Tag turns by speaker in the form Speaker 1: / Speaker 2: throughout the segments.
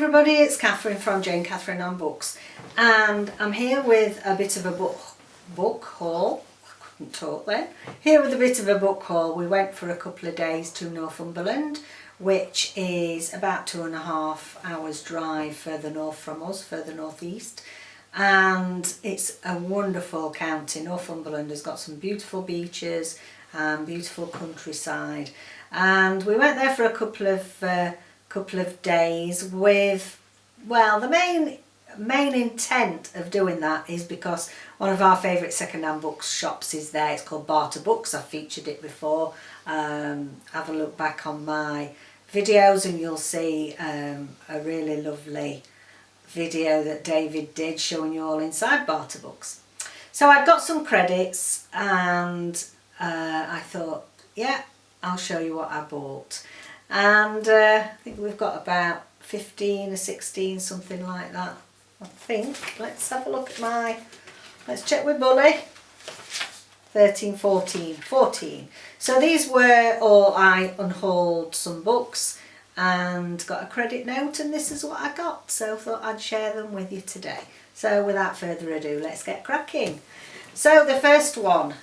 Speaker 1: everybody, it's Catherine from Jayne Catherine on Books, and I'm here with a bit of a book haul. I couldn't talk then. Here with a bit of a book haul. We went for a couple of days to Northumberland, which is about 2.5 hours drive further north from us, further northeast, and it's a wonderful county. Northumberland has got some beautiful beaches and beautiful countryside, and we went there for a couple of days with, well, the main intent of doing that is because one of our favourite second-hand books shops is there. It's called Barter Books. I've featured it before. Have a look back on my videos and you'll see a really lovely video that David did showing you all inside Barter Books. So I got some credits and I thought, yeah, I'll show you what I bought. And I think we've got about 15 or 16, something like that, I think. Let's have a look at let's check with Bully. 13, 14. So these were all, I unhauled some books and got a credit note, and this is what I got. So I thought I'd share them with you today. So without further ado, let's get cracking. So the first one,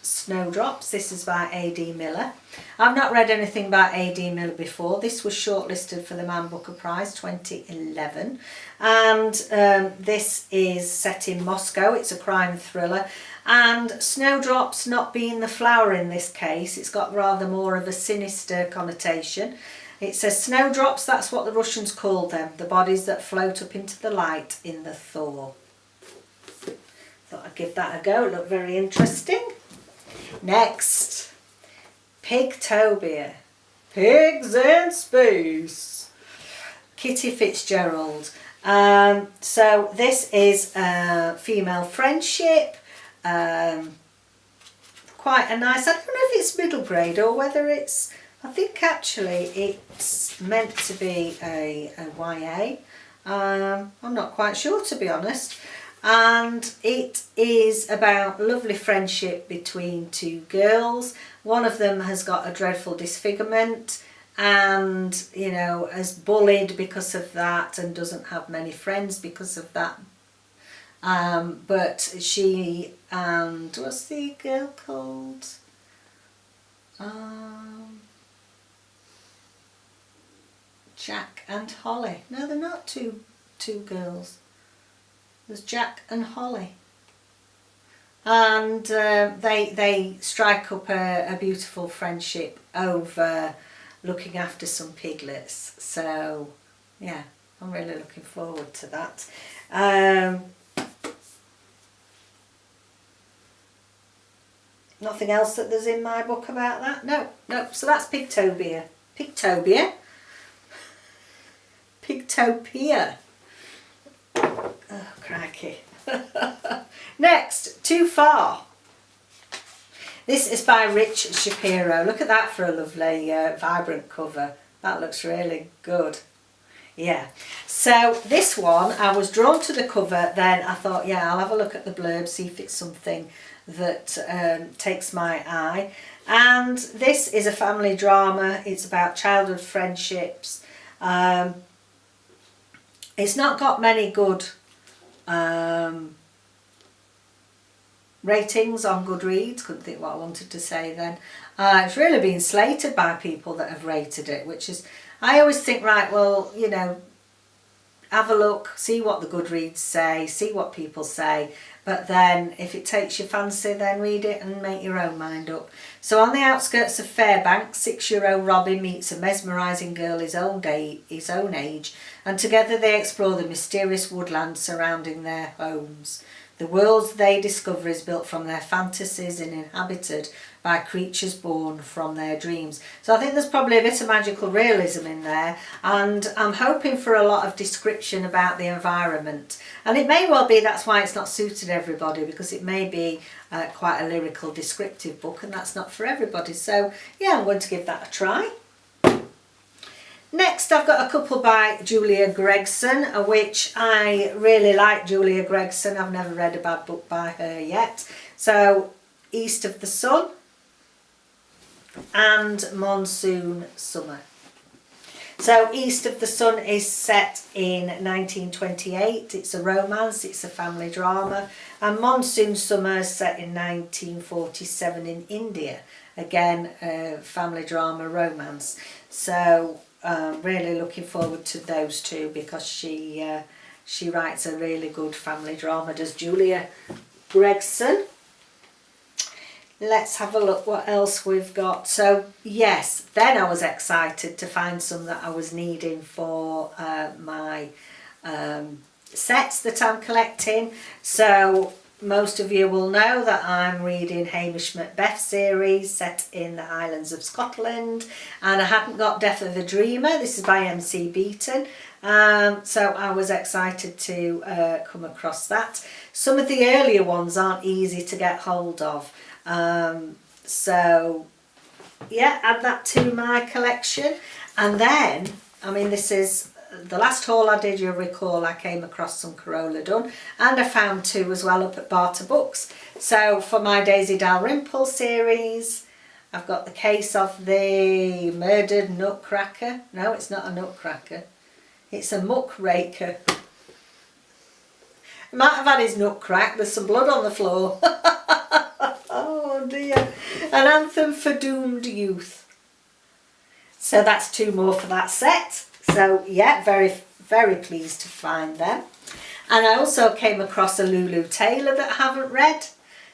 Speaker 1: Snowdrops. This is by A.D. Miller. I've not read anything by A.D. Miller before. This was shortlisted for the Man Booker Prize 2011, and this is set in Moscow. It's a crime thriller, and Snowdrops not being the flower in this case, it's got rather more of a sinister connotation. It says snowdrops, that's what the Russians called them, the bodies that float up into the light in the thaw. Thought I'd give that a go. It looked very interesting. Next, Pigtopia, Pigs in Space, Kitty Fitzgerald. So this is a female friendship, quite a nice, I don't know if it's middle grade or whether it's, I think actually it's meant to be a YA. I'm not quite sure, to be honest. And it is about lovely friendship between two girls. One of them has got a dreadful disfigurement and, you know, is bullied because of that and doesn't have many friends because of that. But she and, what's the girl called? Jack and Holly. No, they're not two girls. There's Jack and Holly, and they strike up a beautiful friendship over looking after some piglets. So yeah, I'm really looking forward to that. Nothing else that there's in my book about that? No. So that's Pigtopia. Oh, crikey. Next, Too Far. This is by Rich Shapero. Look at that for a lovely vibrant cover. That looks really good. Yeah. So this one, I was drawn to the cover, then I thought, yeah, I'll have a look at the blurb, see if it's something that takes my eye. And this is a family drama. It's about childhood friendships. It's not got many good ratings on Goodreads. Couldn't think what I wanted to say then. It's really been slated by people that have rated it, which is, I always think, right, well, you know, have a look, see what the Goodreads say, see what people say, but then if it takes your fancy, then read it and make your own mind up. So on the outskirts of Fairbank, 6-year-old Robin meets a mesmerising girl his own age, and together they explore the mysterious woodland surrounding their homes. The worlds they discover is built from their fantasies and inhabited by creatures born from their dreams. So I think there's probably a bit of magical realism in there, and I'm hoping for a lot of description about the environment. And it may well be that's why it's not suited everybody, because it may be quite a lyrical descriptive book, and that's not for everybody. So yeah, I'm going to give that a try. Next, I've got a couple by Julia Gregson, which I really like Julia Gregson. I've never read a bad book by her yet. So, East of the Sun and Monsoon Summer. So East of the Sun is set in 1928. It's a romance, it's a family drama. And Monsoon Summer is set in 1947 in India. Again, a family drama romance. So really looking forward to those two, because she writes a really good family drama, does Julia Gregson. Let's have a look what else we've got. So yes, then I was excited to find some that I was needing for my sets that I'm collecting. So most of you will know that I'm reading Hamish Macbeth series set in the Highlands of Scotland, and I hadn't got Death of a Dreamer. This is by MC Beaton. So I was excited to come across that. Some of the earlier ones aren't easy to get hold of. So yeah, add that to my collection. And then, I mean, this is the last haul I did, you'll recall I came across some Corolla Dun, and I found two as well up at Barter Books. So for my Daisy Dalrymple series, I've got the case of the Murdered Nutcracker. No, it's not a nutcracker, it's a muckraker. He might have had his nut cracked, there's some blood on the floor. Oh dear. An Anthem for Doomed Youth. So that's two more for that set. So yeah, very, very pleased to find them. And I also came across a Lulu Taylor that I haven't read.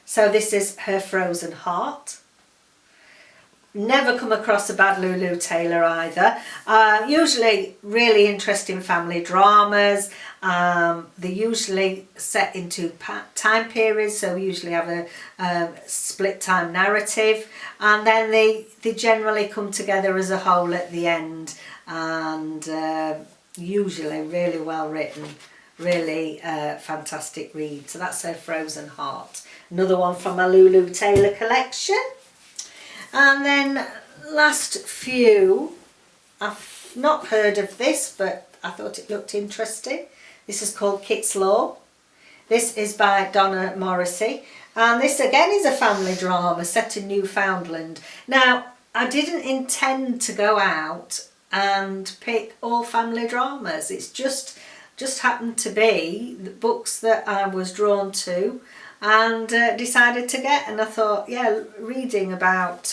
Speaker 1: So this is Her Frozen Heart. Never come across a bad Lulu Taylor either. Usually really interesting family dramas. They're usually set into time periods, so we usually have a split time narrative, and then they generally come together as a whole at the end, and usually really well written, really fantastic read. So that's Her Frozen Heart, another one from my Lulu Taylor collection. And then last few, I've not heard of this, but I thought it looked interesting. This is called Kit's Law. This is by Donna Morrissey, and this again is a family drama set in Newfoundland. Now, I didn't intend to go out and pick all family dramas. It's just happened to be the books that I was drawn to and decided to get, and I thought, yeah, reading about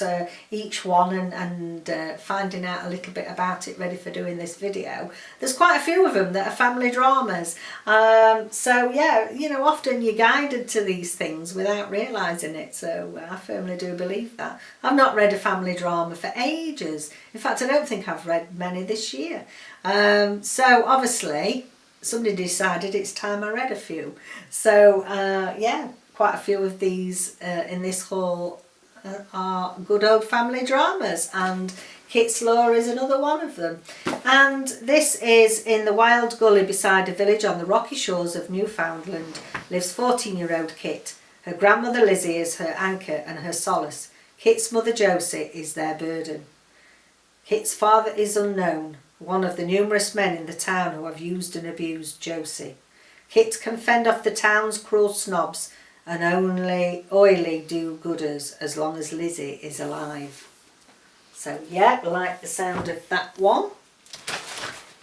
Speaker 1: each one and finding out a little bit about it ready for doing this video. There's quite a few of them that are family dramas. So yeah, you know, often you're guided to these things without realising it, so I firmly do believe that. I've not read a family drama for ages. In fact, I don't think I've read many this year. So obviously somebody decided it's time I read a few. So yeah, quite a few of these in this haul are good old family dramas, and Kit's Law is another one of them. And this is in the wild gully beside a village on the rocky shores of Newfoundland lives 14-year-old Kit. Her grandmother Lizzie is her anchor and her solace. Kit's mother Josie is their burden. Kit's father is unknown, one of the numerous men in the town who have used and abused Josie. Kit can fend off the town's cruel snobs and only oily do-gooders as long as Lizzie is alive. So yeah, like the sound of that one.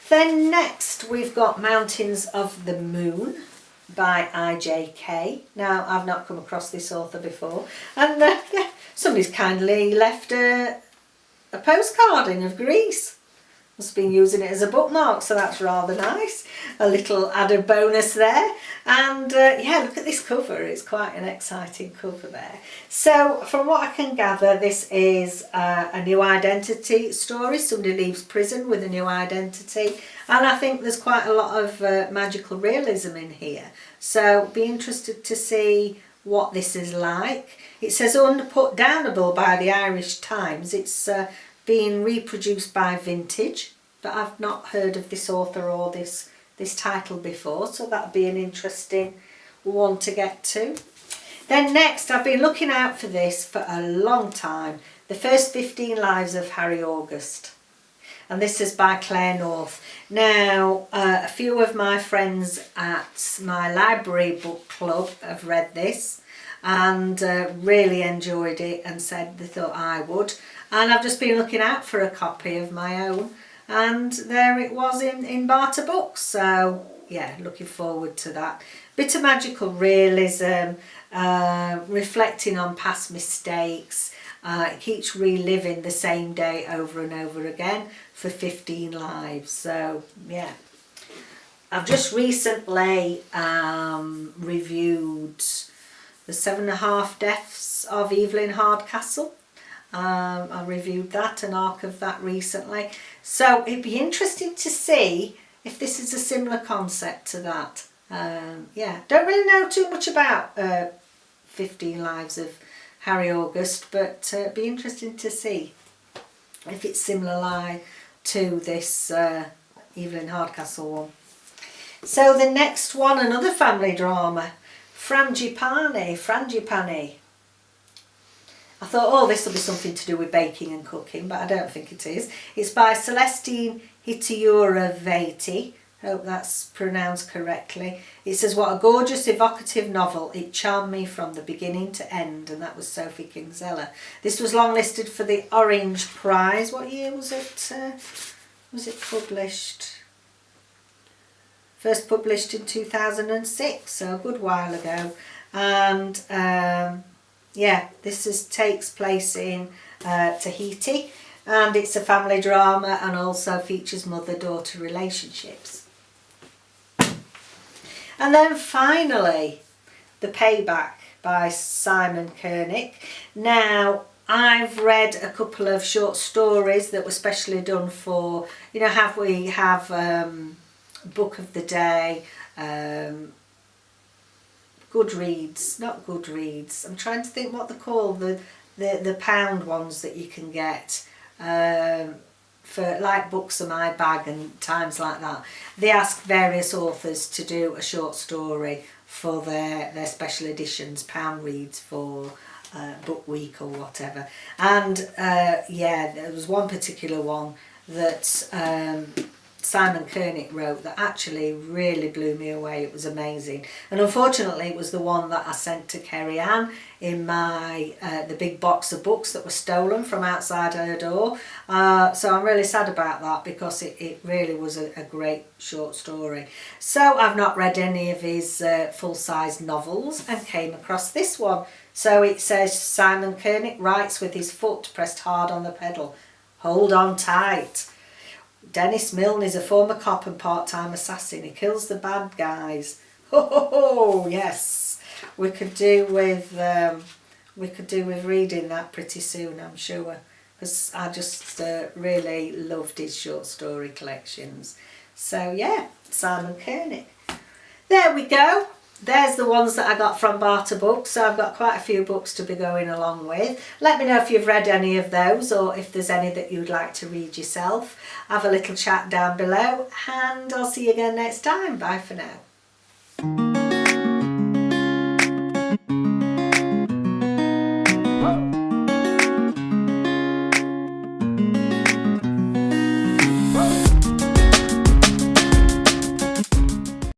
Speaker 1: Then next we've got Mountains of the Moon by IJK. Now, I've not come across this author before, and yeah, somebody's kindly left a postcard in of Greece. Must have been using it as a bookmark, so that's rather nice. A little added bonus there. And yeah, look at this cover. It's quite an exciting cover there. So from what I can gather, this is a new identity story. Somebody leaves prison with a new identity. And I think there's quite a lot of magical realism in here. So be interested to see what this is like. It says unputdownable by the Irish Times. It's being reproduced by Vintage, but I've not heard of this author or this title before, so that'll be an interesting one to get to. Then next, I've been looking out for this for a long time, The First 15 Lives of Harry August, and this is by Claire North. Now, a few of my friends at my library book club have read this and really enjoyed it and said they thought I would. And I've just been looking out for a copy of my own, and there it was in Barter Books. So yeah, looking forward to that. Bit of magical realism, reflecting on past mistakes. It keeps reliving the same day over and over again for 15 lives. So yeah, I've just recently reviewed The 7.5 Deaths of Evelyn Hardcastle. I reviewed that, an arc of that recently. So it'd be interesting to see if this is a similar concept to that. Yeah, don't really know too much about 15 Lives of Harry August, but it'd be interesting to see if it's similar to this Evelyn Hardcastle one. So the next one, another family drama, Frangipani. I thought, oh, this will be something to do with baking and cooking, but I don't think it is. It's by Celestine Hitiura-Vati. Hope that's pronounced correctly. It says, what a gorgeous, evocative novel. It charmed me from the beginning to end. And that was Sophie Kinsella. This was longlisted for the Orange Prize. What year was it? Was it published? First published in 2006, so a good while ago. And yeah, this takes place in Tahiti, and it's a family drama and also features mother-daughter relationships. And then finally, The Payback by Simon Koenig. Now, I've read a couple of short stories that were specially done for, you know, we have Book of the Day, Goodreads, not Goodreads. I'm trying to think what they're called, the pound ones that you can get for like Books of My Bag and times like that. They ask various authors to do a short story for their special editions, pound reads for Book Week or whatever. And yeah, there was one particular one that Simon Koenig wrote that actually really blew me away. It was amazing, and unfortunately it was the one that I sent to Kerry Ann in my the big box of books that were stolen from outside her door. So I'm really sad about that, because it really was a great short story. So I've not read any of his full-size novels and came across this one. So it says, Simon Koenig writes with his foot pressed hard on the pedal. Hold on tight. Dennis Milne is a former cop and part-time assassin. He kills the bad guys. Ho ho ho! Yes, we could do with reading that pretty soon, I'm sure, because I just really loved his short story collections. So yeah, Simon Koenig. There we go. There's the ones that I got from Barter Books. So I've got quite a few books to be going along with. Let me know if you've read any of those, or if there's any that you'd like to read yourself. Have a little chat down below, and I'll see you again next time. Bye for now.